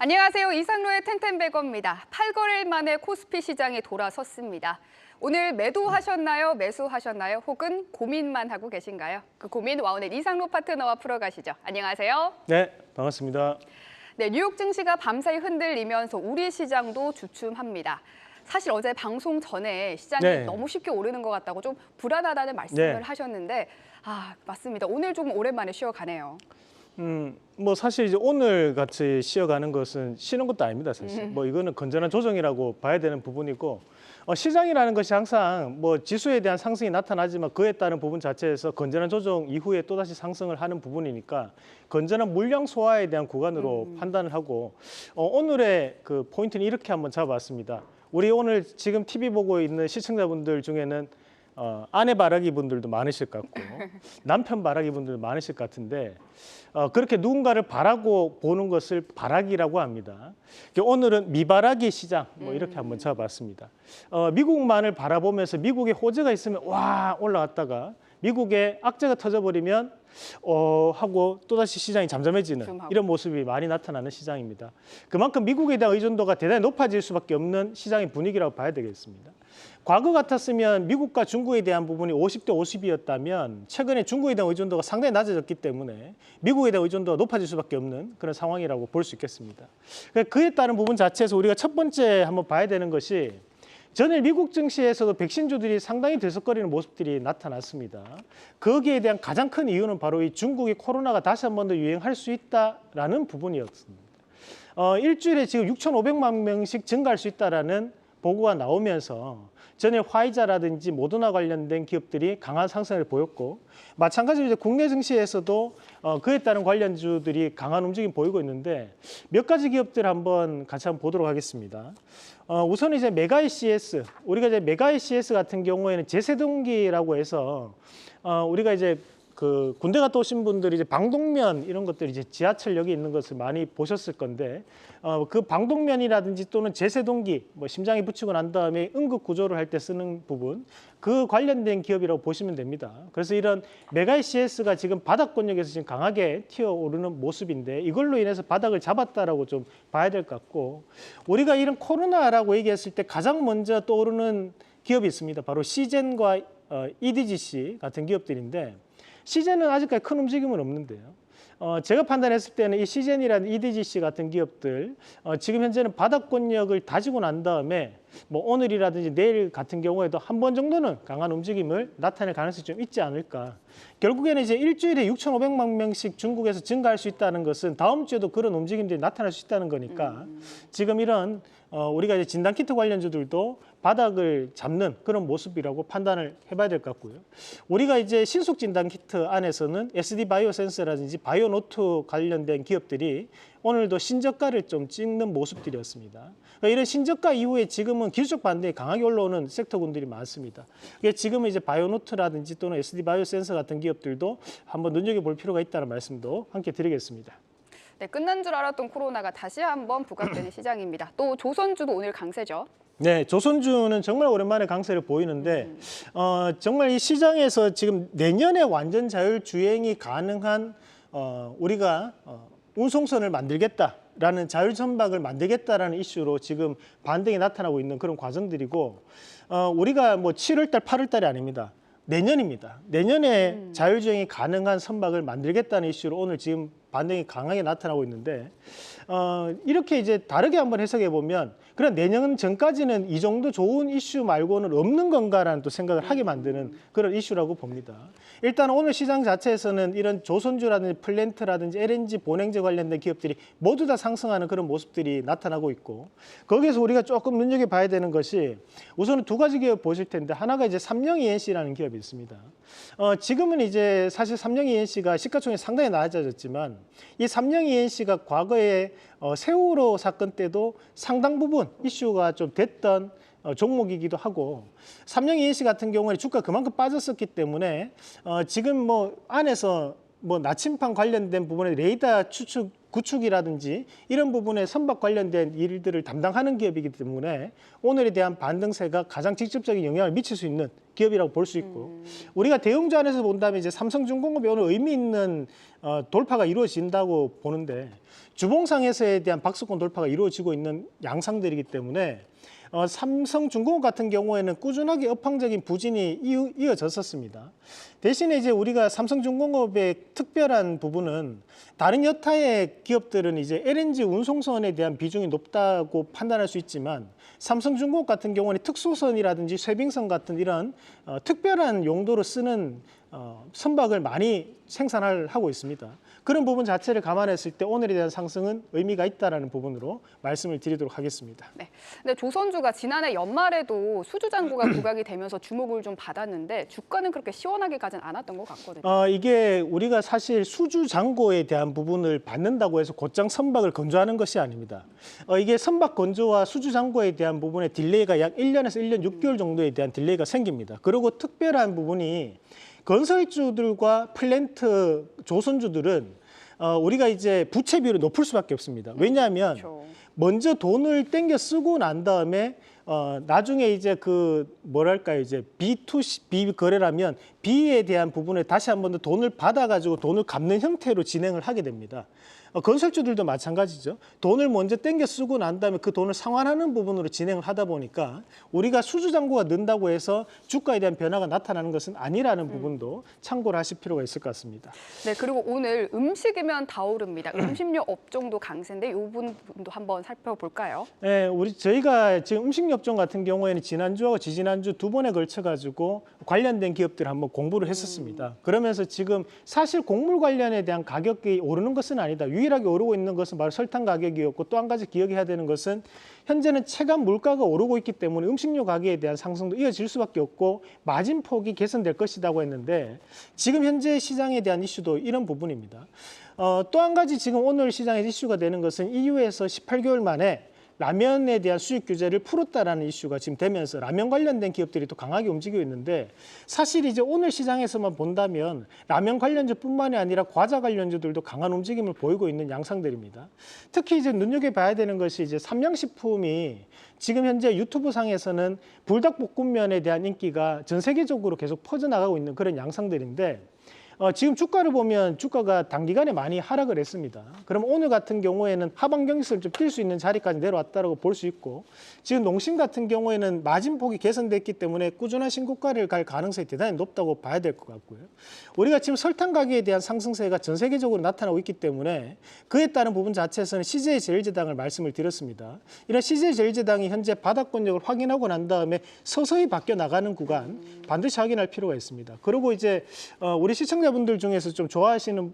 안녕하세요. 이상로의 텐텐베거입니다. 8거래일 만에 코스피 시장에 돌아섰습니다. 오늘 매도하셨나요? 매수하셨나요? 혹은 고민만 하고 계신가요? 그 고민 와우넷 이상로 파트너와 풀어가시죠. 안녕하세요. 네, 반갑습니다. 네, 뉴욕 증시가 밤사이 흔들리면서 우리 시장도 주춤합니다. 사실 어제 방송 전에 시장이 너무 쉽게 오르는 것 같다고 좀 불안하다는 말씀을 하셨는데 맞습니다. 오늘 조금 오랜만에 쉬어가네요. 뭐 사실 이제 오늘 같이 쉬어가는 것은 쉬는 것도 아닙니다, 사실. 뭐 이거는 건전한 조정이라고 봐야 되는 부분이고, 시장이라는 것이 항상 뭐 지수에 대한 상승이 나타나지만 그에 따른 부분 자체에서 건전한 조정 이후에 또다시 상승을 하는 부분이니까 건전한 물량 소화에 대한 구간으로 판단을 하고, 오늘의 그 포인트는 이렇게 한번 잡아봤습니다. 우리 오늘 지금 TV 보고 있는 시청자분들 중에는 아내 바라기 분들도 많으실 것 같고 남편 바라기 분들도 많으실 것 같은데 그렇게 누군가를 바라고 보는 것을 바라기라고 합니다. 오늘은 미바라기 시장 뭐 이렇게 한번 잡아봤습니다. 미국만을 바라보면서 미국에 호재가 있으면 와 올라갔다가 미국에 악재가 터져버리면 하고 또다시 시장이 잠잠해지는 이런 모습이 많이 나타나는 시장입니다. 그만큼 미국에 대한 의존도가 대단히 높아질 수밖에 없는 시장의 분위기라고 봐야 되겠습니다. 과거 같았으면 미국과 중국에 대한 부분이 50대 50이었다면 최근에 중국에 대한 의존도가 상당히 낮아졌기 때문에 미국에 대한 의존도가 높아질 수밖에 없는 그런 상황이라고 볼 수 있겠습니다. 그에 따른 부분 자체에서 우리가 첫 번째 한번 봐야 되는 것이 전일 미국 증시에서도 백신주들이 상당히 들썩거리는 모습들이 나타났습니다. 거기에 대한 가장 큰 이유는 바로 이 중국의 코로나가 다시 한 번 더 유행할 수 있다라는 부분이었습니다. 일주일에 지금 6,500만 명씩 증가할 수 있다라는 보고가 나오면서 전에 화이자라든지 모더나 관련된 기업들이 강한 상승을 보였고 마찬가지로 이제 국내 증시에서도 그에 따른 관련주들이 강한 움직임 보이고 있는데 몇 가지 기업들 한번 같이 한번 보도록 하겠습니다. 우선 이제 메가이CS, 우리가 이제 메가이CS 같은 경우에는 제세동기라고 해서 우리가 이제 그 군대 갔다 오신 분들이 이제 방독면 이런 것들이 이제 지하철역에 있는 것을 많이 보셨을 건데 그 방독면이라든지 또는 제세동기 뭐 심장에 붙이고 난 다음에 응급 구조를 할 때 쓰는 부분 그 관련된 기업이라고 보시면 됩니다. 그래서 이런 메가이CS가 지금 바닥권역에서 지금 강하게 튀어오르는 모습인데 이걸로 인해서 바닥을 잡았다라고 좀 봐야 될 것 같고 우리가 이런 코로나라고 얘기했을 때 가장 먼저 떠오르는 기업이 있습니다. 바로 시젠과 EDGC 같은 기업들인데 시젠은 아직까지 큰 움직임은 없는데요. 제가 판단했을 때는 이 시젠이라는 EDGC 같은 기업들 지금 현재는 바닥권역을 다지고 난 다음에 뭐 오늘이라든지 내일 같은 경우에도 한 번 정도는 강한 움직임을 나타낼 가능성이 좀 있지 않을까. 결국에는 이제 일주일에 6,500만 명씩 중국에서 증가할 수 있다는 것은 다음 주에도 그런 움직임들이 나타날 수 있다는 거니까 지금 이런 우리가 이제 진단키트 관련주들도 바닥을 잡는 그런 모습이라고 판단을 해봐야 될 것 같고요. 우리가 이제 신속 진단키트 안에서는 SD 바이오센서라든지 바이오노트 관련된 기업들이 오늘도 신저가를 좀 찍는 모습들이었습니다. 그러니까 이런 신저가 이후에 지금은 기술적 반등이 강하게 올라오는 섹터군들이 많습니다. 지금은 이제 바이오노트라든지 또는 SD 바이오센서 같은 기업들도 한번 눈여겨볼 필요가 있다는 말씀도 함께 드리겠습니다. 네, 끝난 줄 알았던 코로나가 다시 한번 부각되는 시장입니다. 또 조선주도 오늘 강세죠. 네, 조선주는 정말 오랜만에 강세를 보이는데 정말 이 시장에서 지금 내년에 완전 자율주행이 가능한 우리가 운송선을 만들겠다라는 자율선박을 만들겠다라는 이슈로 지금 반등이 나타나고 있는 그런 과정들이고 우리가 뭐 7월 달, 8월 달이 아닙니다. 내년입니다. 내년에 자율주행이 가능한 선박을 만들겠다는 이슈로 오늘 지금 반등이 강하게 나타나고 있는데 이렇게 이제 다르게 한번 해석해 보면 그럼 내년 전까지는 이 정도 좋은 이슈 말고는 없는 건가라는 또 생각을 하게 만드는 그런 이슈라고 봅니다. 일단 오늘 시장 자체에서는 이런 조선주라든지 플랜트라든지 LNG 본행제 관련된 기업들이 모두 다 상승하는 그런 모습들이 나타나고 있고 거기에서 우리가 조금 눈여겨봐야 되는 것이 우선은 두 가지 기업 보실 텐데 하나가 이제 삼성-ENC라는 기업이 있습니다. 지금은 이제 사실 삼성-ENC가 시가총액이 상당히 낮아졌지만 이 삼성-ENC가 과거에 세월호 사건 때도 상당 부분 이슈가 좀 됐던 종목이기도 하고 삼성-ENC 같은 경우에 주가 그만큼 빠졌었기 때문에 지금 뭐 안에서 뭐 나침판 관련된 부분에 레이더 구축이라든지 이런 부분에 선박 관련된 일들을 담당하는 기업이기 때문에 오늘에 대한 반등세가 가장 직접적인 영향을 미칠 수 있는 기업이라고 볼 수 있고 우리가 대형주 안에서 본다면 이제 삼성중공업이 오늘 의미 있는 돌파가 이루어진다고 보는데 주봉상에서에 대한 박스권 돌파가 이루어지고 있는 양상들이기 때문에 삼성중공업 같은 경우에는 꾸준하게 업황적인 부진이 이어졌었습니다. 대신에 이제 우리가 삼성중공업의 특별한 부분은 다른 여타의 기업들은 이제 LNG 운송선에 대한 비중이 높다고 판단할 수 있지만 삼성중공업 같은 경우는 특수선이라든지 쇄빙선 같은 이런 특별한 용도로 쓰는 선박을 많이 하고 있습니다. 그런 부분 자체를 감안했을 때 오늘에 대한 상승은 의미가 있다라는 부분으로 말씀을 드리도록 하겠습니다. 네. 근데 조선주가 지난해 연말에도 수주 잔고가 부각이 되면서 주목을 좀 받았는데 주가는 그렇게 시원하게 가진 않았던 것 같거든요. 이게 우리가 사실 수주 잔고에 대한 부분을 받는다고 해서 곧장 선박을 건조하는 것이 아닙니다. 이게 선박 건조와 수주 잔고에 대한 부분에 딜레이가 약 1년에서 1년 6개월 정도에 대한 딜레이가 생깁니다. 그리고 특별한 부분이 건설주들과 플랜트 조선주들은 우리가 이제 부채 비율이 높을 수밖에 없습니다. 왜냐하면 그렇죠. 먼저 돈을 땡겨 쓰고 난 다음에 나중에 이제 그 뭐랄까요 이제 B2C B 거래라면 B에 대한 부분에 다시 한 번 더 돈을 받아가지고 돈을 갚는 형태로 진행을 하게 됩니다. 건설주들도 마찬가지죠. 돈을 먼저 땡겨 쓰고 난 다음에 그 돈을 상환하는 부분으로 진행을 하다 보니까 우리가 수주 잔고가 는다고 해서 주가에 대한 변화가 나타나는 것은 아니라는 부분도 참고를 하실 필요가 있을 것 같습니다. 네, 그리고 오늘 음식이면 다 오릅니다. 음식료 업종도 강세인데 이 부분도 한번 살펴볼까요? 네, 저희가 지금 음식료 업종 같은 경우에는 지난주하고 지지난주 두 번에 걸쳐 가지고 관련된 기업들 한번 공부를 했었습니다. 그러면서 지금 사실 곡물 관련에 대한 가격이 오르는 것은 아니다. 유일하게 오르고 있는 것은 바로 설탕 가격이었고 또 한 가지 기억해야 되는 것은 현재는 체감 물가가 오르고 있기 때문에 음식료 가격에 대한 상승도 이어질 수밖에 없고 마진폭이 개선될 것이라고 했는데 지금 현재 시장에 대한 이슈도 이런 부분입니다. 또 한 가지 지금 오늘 시장에 이슈가 되는 것은 EU에서 18개월 만에 라면에 대한 수입 규제를 풀었다라는 이슈가 지금 되면서 라면 관련된 기업들이 또 강하게 움직이고 있는데 사실 이제 오늘 시장에서만 본다면 라면 관련주뿐만이 아니라 과자 관련주들도 강한 움직임을 보이고 있는 양상들입니다. 특히 이제 눈여겨봐야 되는 것이 이제 삼양식품이 지금 현재 유튜브 상에서는 불닭볶음면에 대한 인기가 전 세계적으로 계속 퍼져나가고 있는 그런 양상들인데 지금 주가를 보면 주가가 단기간에 많이 하락을 했습니다. 그럼 오늘 같은 경우에는 하방 경직선을 좀 뛸 수 있는 자리까지 내려왔다고 볼 수 있고 지금 농심 같은 경우에는 마진폭이 개선됐기 때문에 꾸준한 신고가를 갈 가능성이 대단히 높다고 봐야 될 것 같고요. 우리가 지금 설탕 가격에 대한 상승세가 전 세계적으로 나타나고 있기 때문에 그에 따른 부분 자체에서는 CJ제일제당을 말씀을 드렸습니다. 이런 CJ제일제당이 현재 바닥권력을 확인하고 난 다음에 서서히 바뀌어 나가는 구간 반드시 확인할 필요가 있습니다. 그리고 이제 우리 시청자분들 중에서 좀 좋아하시는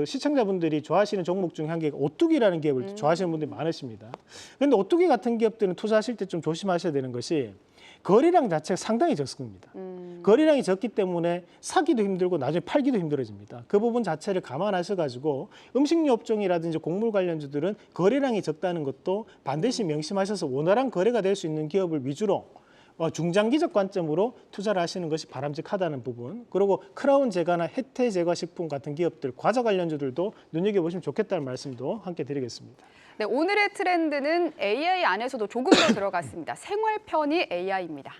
시청자분들이 좋아하시는 종목 중에 한 개가 오뚜기라는 기업을 좋아하시는 분들이 많으십니다. 그런데 오뚜기 같은 기업들은 투자하실 때 좀 조심하셔야 되는 것이 거래량 자체가 상당히 적습니다. 거래량이 적기 때문에 사기도 힘들고 나중에 팔기도 힘들어집니다. 그 부분 자체를 감안하셔가지고 음식료 업종이라든지 곡물 관련주들은 거래량이 적다는 것도 반드시 명심하셔서 원활한 거래가 될 수 있는 기업을 위주로 중장기적 관점으로 투자를 하시는 것이 바람직하다는 부분, 그리고 크라운 제과나 혜태 제과식품 같은 기업들, 과자 관련주들도 눈여겨보시면 좋겠다는 말씀도 함께 드리겠습니다. 네, 오늘의 트렌드는 AI 안에서도 조금 더 들어갔습니다. 생활 편의 AI입니다.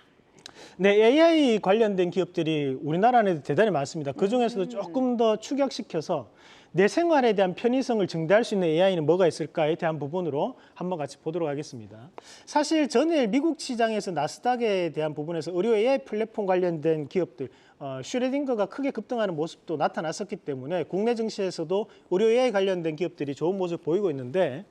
네, AI 관련된 기업들이 우리나라 안에도 대단히 많습니다. 그중에서도 조금 더 축약시켜서 내 생활에 대한 편의성을 증대할 수 있는 AI는 뭐가 있을까에 대한 부분으로 한번 같이 보도록 하겠습니다. 사실 전일 미국 시장에서 나스닥에 대한 부분에서 의료 AI 플랫폼 관련된 기업들, 슈레딩거가 크게 급등하는 모습도 나타났었기 때문에 국내 증시에서도 의료 AI 관련된 기업들이 좋은 모습을 보이고 있는데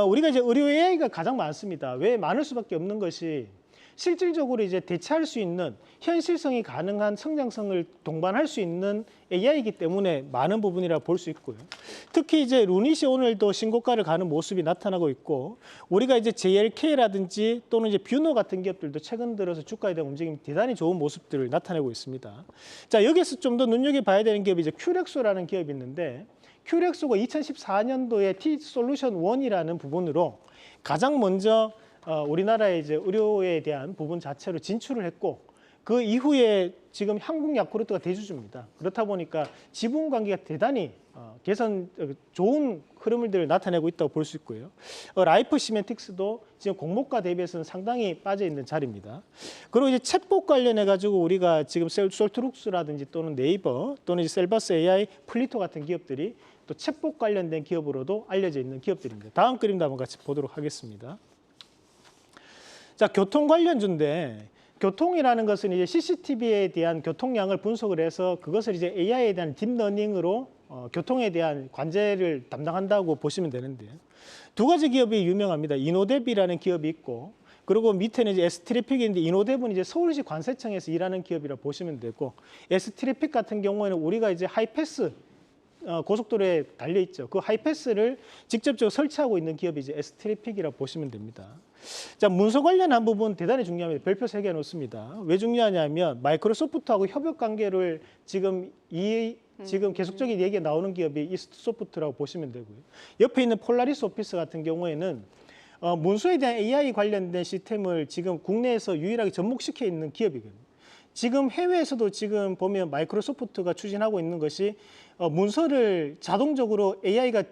우리가 이제 의료 AI가 가장 많습니다. 왜 많을 수밖에 없는 것이 실질적으로 이제 대체할 수 있는 현실성이 가능한 성장성을 동반할 수 있는 AI이기 때문에 많은 부분이라 볼 수 있고요. 특히 이제 루닛이 오늘도 신고가를 가는 모습이 나타나고 있고 우리가 이제 JLK라든지 또는 이제 뷰노 같은 기업들도 최근 들어서 주가에 대한 움직임이 대단히 좋은 모습들을 나타내고 있습니다. 자, 여기서 좀 더 눈여겨봐야 되는 기업이 이제 큐렉소라는 기업이 있는데 큐렉소가 2014년도에 T솔루션 1이라는 부분으로 가장 먼저 우리나라의 이제 의료에 대한 부분 자체로 진출을 했고 그 이후에 지금 한국 야쿠르트가 대주주입니다. 그렇다 보니까 지분 관계가 대단히 좋은 흐름을 나타내고 있다고 볼 수 있고요. 라이프 시멘틱스도 지금 공모가 대비해서는 상당히 빠져 있는 자리입니다. 그리고 이제 챗봇 관련해 가지고 우리가 지금 솔트룩스라든지 또는 네이버 또는 이제 셀버스 AI, 플리토 같은 기업들이 또 챗봇 관련된 기업으로도 알려져 있는 기업들입니다. 다음 그림도 한번 같이 보도록 하겠습니다. 자, 교통 관련주인데 교통이라는 것은 이제 CCTV에 대한 교통량을 분석을 해서 그것을 이제 AI에 대한 딥러닝으로 교통에 대한 관제를 담당한다고 보시면 되는데요. 두 가지 기업이 유명합니다. 이노뎁이라는 기업이 있고, 그리고 밑에는 이제 S트래픽인데 이노뎁은 이제 서울시 관세청에서 일하는 기업이라 보시면 되고, S트래픽 같은 경우에는 우리가 이제 하이패스 고속도로에 달려 있죠. 그 하이패스를 직접적으로 설치하고 있는 기업이 이제 S트래픽이라고 보시면 됩니다. 자, 문서 관련한 부분 대단히 중요합니다. 별표 3개 놓습니다. 왜 중요하냐면 마이크로소프트하고 협업 관계를 지금 계속적인 얘기가 나오는 기업이 이스트소프트라고 보시면 되고요. 옆에 있는 폴라리스 오피스 같은 경우에는 문서에 대한 AI 관련된 시스템을 지금 국내에서 유일하게 접목시켜 있는 기업이거든요. 지금 해외에서도 지금 보면 마이크로소프트가 추진하고 있는 것이 문서를 자동적으로 AI가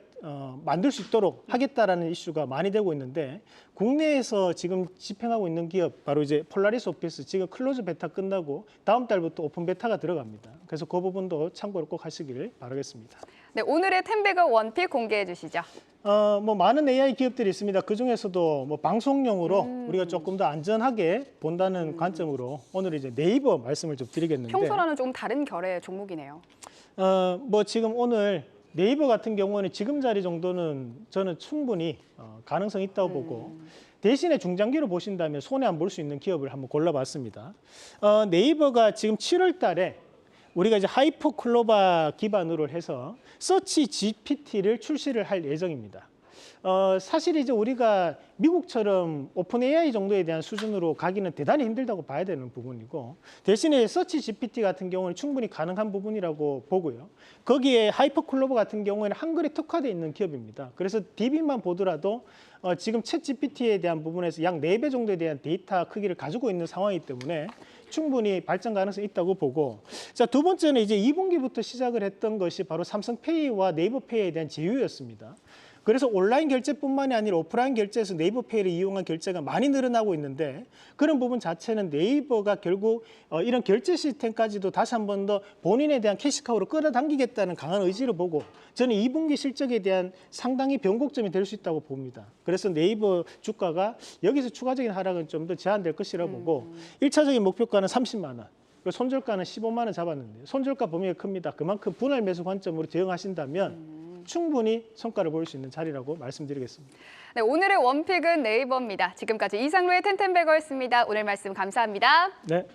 만들 수 있도록 하겠다라는 이슈가 많이 되고 있는데, 국내에서 지금 집행하고 있는 기업 바로 이제 폴라리스 오피스 지금 클로즈 베타 끝나고 다음 달부터 오픈 베타가 들어갑니다. 그래서 그 부분도 참고를 꼭 하시길 바라겠습니다. 네, 오늘의 텐베거 원픽 공개해 주시죠. 뭐 많은 AI 기업들이 있습니다. 그 중에서도 뭐 방송용으로 우리가 조금 더 안전하게 본다는 관점으로 오늘 이제 네이버 말씀을 좀 드리겠는데, 평소와는 조금 다른 결의 종목이네요. 뭐 지금 오늘 네이버 같은 경우는 지금 자리 정도는 저는 충분히 가능성이 있다고 보고, 대신에 중장기로 보신다면 손해 안 볼 수 있는 기업을 한번 골라봤습니다. 네이버가 지금 7월 달에 우리가 이제 하이퍼클로바 기반으로 해서 서치 GPT를 출시를 할 예정입니다. 사실 이제 우리가 미국처럼 오픈 AI 정도에 대한 수준으로 가기는 대단히 힘들다고 봐야 되는 부분이고, 대신에 서치 GPT 같은 경우는 충분히 가능한 부분이라고 보고요. 거기에 하이퍼클로버 같은 경우에는 한글에 특화되어 있는 기업입니다. 그래서 DB만 보더라도 지금 챗 GPT에 대한 부분에서 약 4배 정도에 대한 데이터 크기를 가지고 있는 상황이기 때문에 충분히 발전 가능성이 있다고 보고, 자, 두 번째는 이제 2분기부터 시작을 했던 것이 바로 삼성페이와 네이버페이에 대한 제휴였습니다. 그래서 온라인 결제뿐만이 아니라 오프라인 결제에서 네이버페이를 이용한 결제가 많이 늘어나고 있는데, 그런 부분 자체는 네이버가 결국 이런 결제 시스템까지도 다시 한 번 더 본인에 대한 캐시카우로 끌어당기겠다는 강한 의지를 보고, 저는 2분기 실적에 대한 상당히 변곡점이 될 수 있다고 봅니다. 그래서 네이버 주가가 여기서 추가적인 하락은 좀 더 제한될 것이라고 보고, 1차적인 목표가는 30만 원. 손절가는 15만 원 잡았는데, 손절가 범위가 큽니다. 그만큼 분할 매수 관점으로 대응하신다면 충분히 성과를 보일 수 있는 자리라고 말씀드리겠습니다. 네, 오늘의 원픽은 네이버입니다. 지금까지 이상로의 텐텐베거였습니다. 오늘 말씀 감사합니다. 네.